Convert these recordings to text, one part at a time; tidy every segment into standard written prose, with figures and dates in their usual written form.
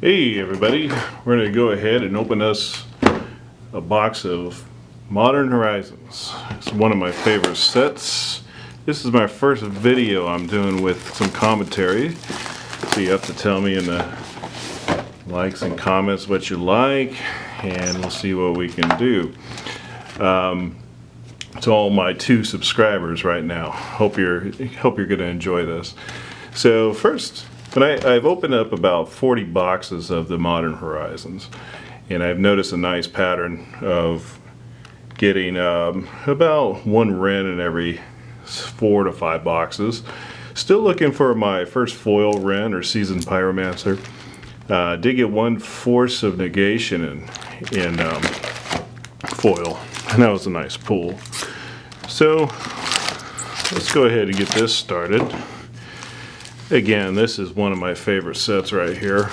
Hey everybody, we're going to go ahead and open us a box of Modern Horizons. It's one of my favorite sets. This is my first video I'm doing with some commentary, so you have to tell me in the likes and comments what you like, and we'll see what we can do. To all my 2 subscribers right now, hope you're going to enjoy this. So first, I've opened up about 40 boxes of the Modern Horizons, and I've noticed a nice pattern of getting about 1 Wren in every 4 to 5 boxes. Still looking for my first foil Wren or Seasoned Pyromancer. Did get 1 Force of Negation in foil, and that was a nice pull. So let's go ahead and get this started. Again, this is one of my favorite sets right here.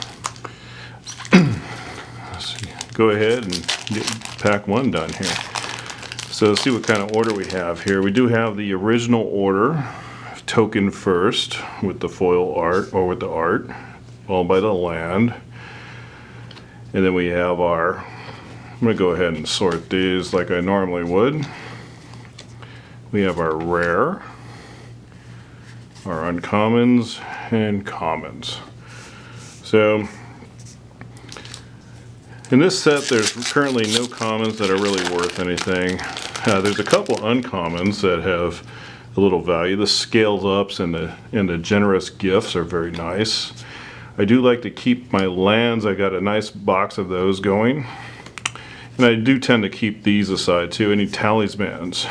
Let's go ahead and get pack 1 done here. So let's see what kind of order we have here. We do have the original order, token first with the foil art, or with the art, followed by the land. And then we have our, I'm going to go ahead and sort these like I normally would. We have our rare, our uncommons, and commons. So in this set there's currently no commons that are really worth anything. There's a couple uncommons that have a little value. The scaled ups and the generous gifts are very nice. I do like to keep my lands. I got a nice box of those going, and I do tend to keep these aside too. Any talismans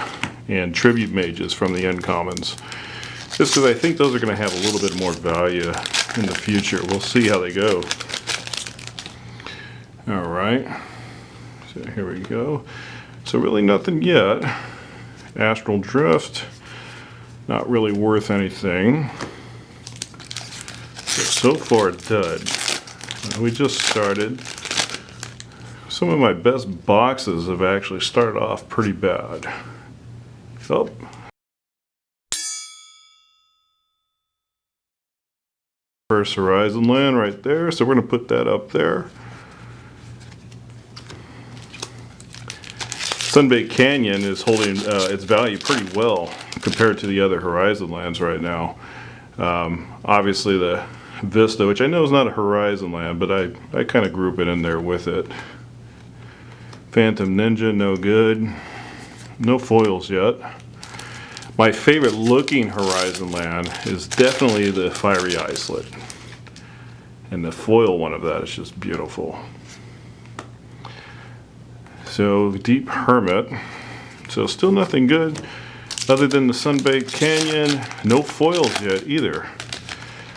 and tribute mages from the uncommons, just because I think those are going to have a little bit more value in the future. We'll see how they go. Alright, so here we go. So really nothing yet. Astral Drift, not really worth anything. So far dud. We just started. Some of my best boxes have actually started off pretty bad. Oh. First Horizon land right there, so we're going to put that up there. Sunbaked Canyon is holding its value pretty well compared to the other Horizon lands right now. Obviously the Vista, which I know is not a Horizon land, but I kind of group it in there with it. Phantom Ninja, no good. No foils yet. My favorite looking Horizon land is definitely the Fiery Islet. And the foil one of that is just beautiful. So, Deep Hermit. So still nothing good other than the Sunbaked Canyon. No foils yet either.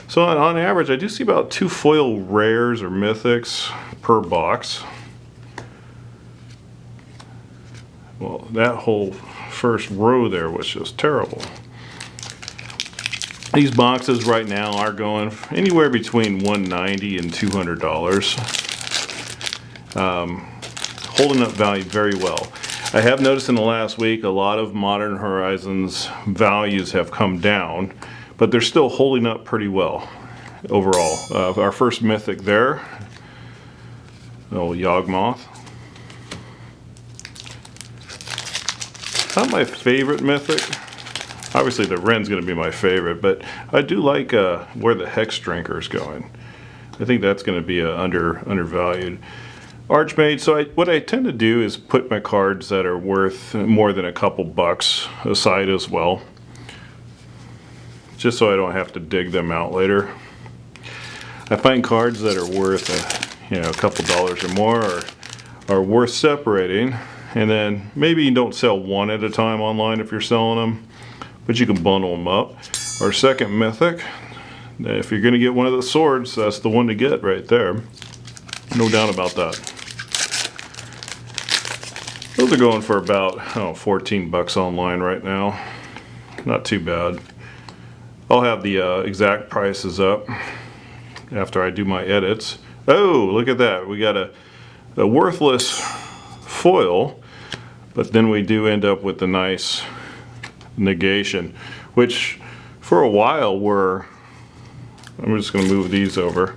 So on average, I do see about 2 foil rares or mythics per box. Well, that whole first row there was just terrible. These boxes right now are going anywhere between $190 and $200. Holding up value very well. I have noticed in the last week a lot of Modern Horizons values have come down, but they're still holding up pretty well overall. Our first mythic there, oh, Yawgmoth. Not my favorite mythic. Obviously the Wren's going to be my favorite, but I do like where the Hex Drinker is going. I think that's going to be undervalued. Archmage, so what I tend to do is put my cards that are worth more than a couple bucks aside as well, just so I don't have to dig them out later. I find cards that are worth a couple dollars or more are worth separating, and then maybe you don't sell one at a time online if you're selling them, but you can bundle them up. Our second mythic, if you're going to get one of the swords, that's the one to get right there. No doubt about that. Those are going for about 14 bucks online right now. Not too bad. I'll have the exact prices up after I do my edits. Oh, look at that. We got a worthless foil, but then we do end up with the nice negation, which for a while were, I'm just going to move these over.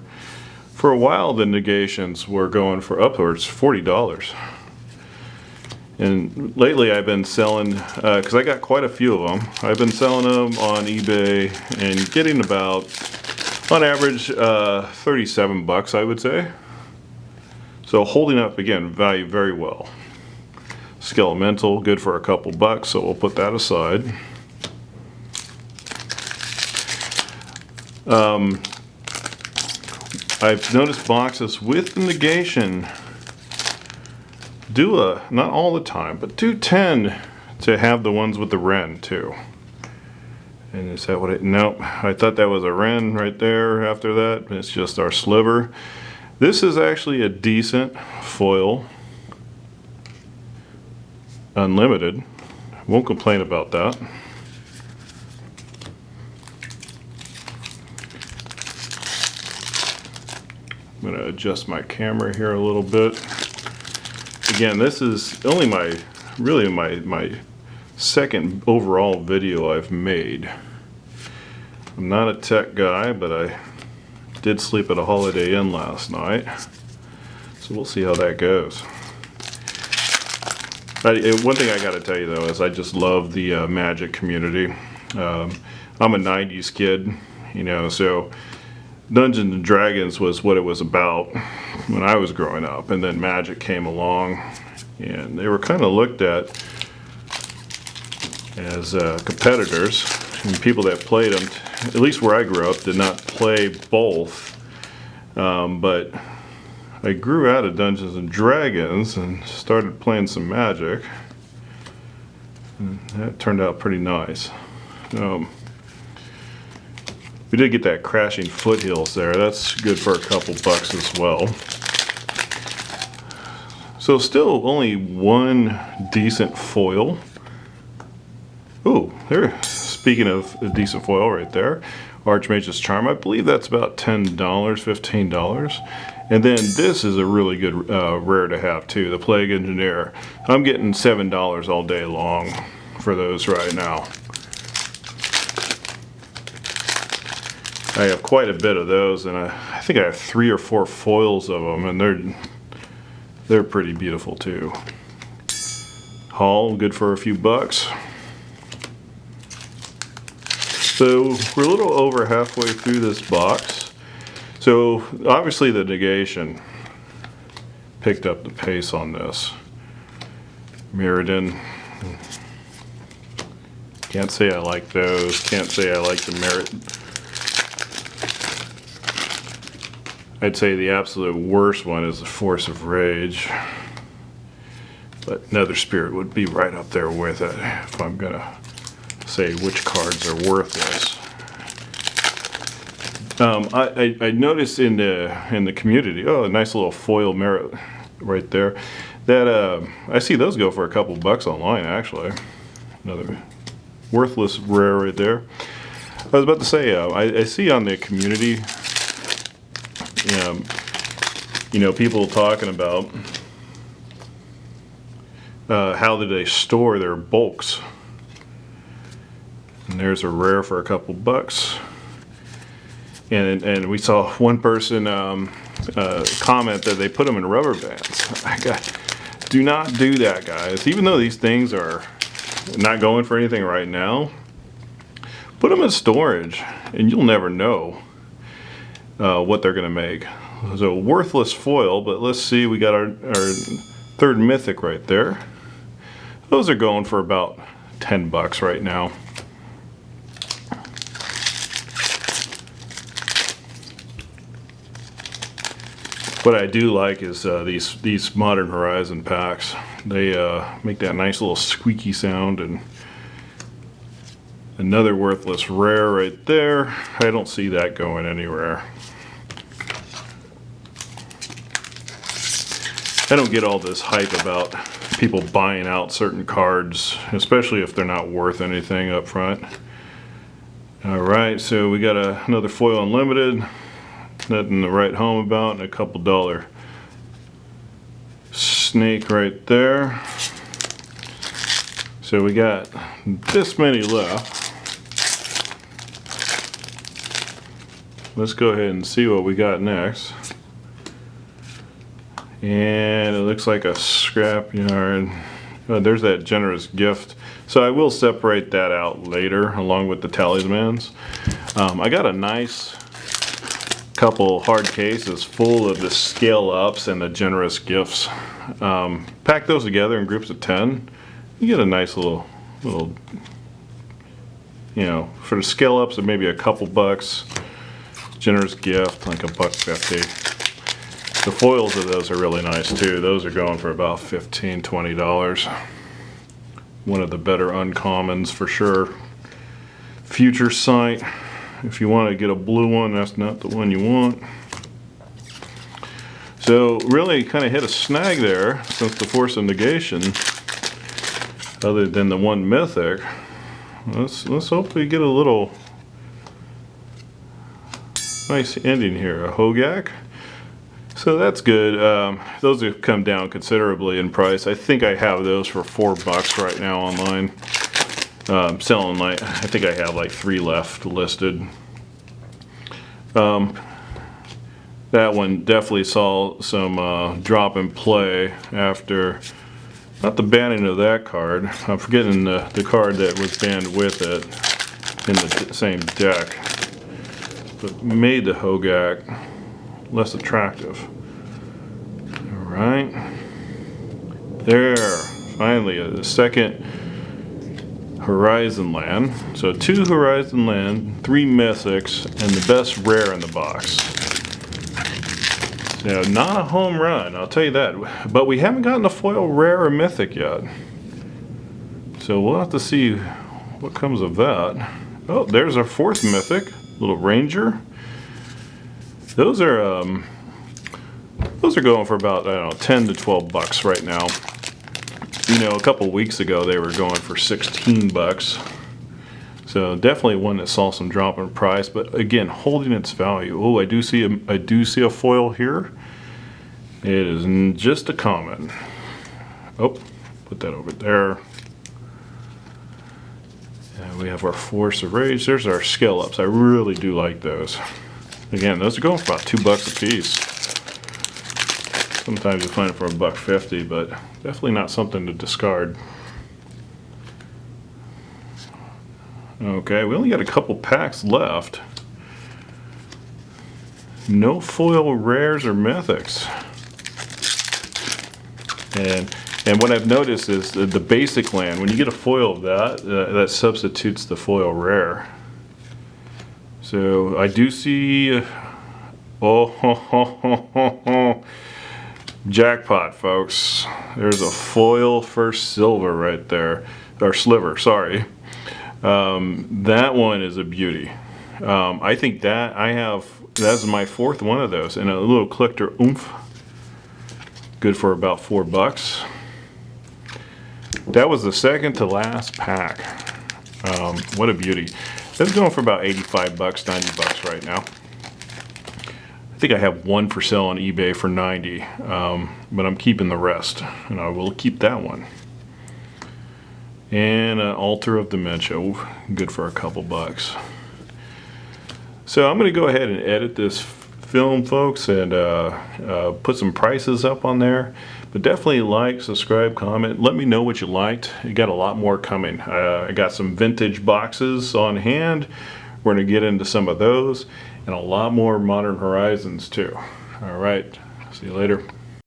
For a while, the negations were going for upwards $40. And lately I've been selling, because I got quite a few of them, I've been selling them on eBay and getting about, on average, 37 bucks, I would say. So holding up, again, value very well. Skelemental, good for a couple bucks, so we'll put that aside. I've noticed boxes with the negation not all the time, but do tend to have the ones with the Wren too. And is that what it, nope, I thought that was a Wren right there after that. It's just our sliver. This is actually a decent foil. Unlimited. Won't complain about that. I'm going to adjust my camera here a little bit. Again, this is only really my second overall video I've made. I'm not a tech guy, but I did sleep at a Holiday Inn last night. So we'll see how that goes. One thing I got to tell you though is I just love the Magic community. I'm a 90s kid, you know, so Dungeons and Dragons was what it was about when I was growing up, and then Magic came along and they were kind of looked at as competitors, and people that played them, at least where I grew up, did not play both. But I grew out of Dungeons and Dragons and started playing some Magic, and that turned out pretty nice. We did get that Crashing Foothills there. That's good for a couple bucks as well. So still only one decent foil. Ooh, there. Speaking of a decent foil right there, Archmage's Charm. I believe that's about $10, $15. And then this is a really good rare to have too, the Plague Engineer. I'm getting $7 all day long for those right now. I have quite a bit of those, and I think I have 3 or 4 foils of them, and they're pretty beautiful too. Haul, good for a few bucks. So we're a little over halfway through this box. So obviously the negation picked up the pace on this. Mirrodin. Can't say I like those. Can't say I like the Merit. I'd say the absolute worst one is the Force of Rage, but Nether Spirit would be right up there with it if I'm gonna say which cards are worthless. I noticed in the community, oh, a nice little foil Merit right there, that I see those go for a couple bucks online actually. Another worthless rare right there. I was about to say, I see on the community, you know, people talking about how do they store their bulks. And there's a rare for a couple bucks. And we saw one person comment that they put them in rubber bands. Do not do that, guys. Even though these things are not going for anything right now, put them in storage and you'll never know what they're gonna make. So worthless foil, but let's see, we got our third mythic right there. Those are going for about 10 bucks right now. What I do like is these Modern Horizon packs. They make that nice little squeaky sound, and another worthless rare right there. I don't see that going anywhere. I don't get all this hype about people buying out certain cards, especially if they're not worth anything up front. Alright, so we got another foil unlimited. Nothing to write home about, and a couple dollar snake right there. So we got this many left. Let's go ahead and see what we got next. And it looks like a scrapyard. There's that generous gift. So I will separate that out later along with the talismans. I got a nice couple hard cases full of the scale ups and the generous gifts. Pack those together in groups of 10. You get a nice little, you know, for the scale ups of maybe a couple bucks. Generous gift, like $1.50. The foils of those are really nice too. Those are going for about $15, $20. One of the better uncommons for sure. Future Sight. If you want to get a blue one, that's not the one you want. So really kind of hit a snag there since the Force of Negation. Other than the one mythic. Let's hopefully get a little nice ending here. A Hogak. So that's good. Those have come down considerably in price. I think I have those for $4 right now online. Selling like, I think I have like 3 left listed. That one definitely saw some drop in play after, not the banning of that card. I'm forgetting the card that was banned with it in the same deck, but made the Hogak less attractive. All right, there, finally a second Horizon Land. So 2 Horizon Land, 3 mythics, and the best rare in the box. So not a home run, I'll tell you that. But we haven't gotten a foil rare or mythic yet. So we'll have to see what comes of that. Oh, there's our 4th mythic, little Ranger. Those are going for about, I don't know, 10 to 12 bucks right now. You know, a couple weeks ago they were going for 16 bucks. So definitely one that saw some drop in price, but again, holding its value. Oh, I do see a foil here. It is just a common. Oh, put that over there. And we have our Force of Rage. There's our scale ups. I really do like those. Again, those are going for about $2 a piece. Sometimes you find it for $1.50, but definitely not something to discard. Okay, we only got a couple packs left. No foil rares or mythics. And what I've noticed is the basic land, when you get a foil of that, that substitutes the foil rare. So I do see, jackpot, folks. There's a foil first silver right there, or sliver, sorry. That one is a beauty. I think that that's my 4th one of those, and a little collector oomph. Good for about $4. That was the second to last pack. What a beauty. That's going for about 85 bucks, 90 bucks right now. I think I have one for sale on eBay for 90, but I'm keeping the rest, and I will keep that one. And an Altar of Dementia. Ooh, good for a couple bucks. So I'm going to go ahead and edit this film, folks, and put some prices up on there. But definitely like, subscribe, comment. Let me know what you liked. You got a lot more coming. I got some vintage boxes on hand. We're going to get into some of those, and a lot more Modern Horizons too. All right, see you later.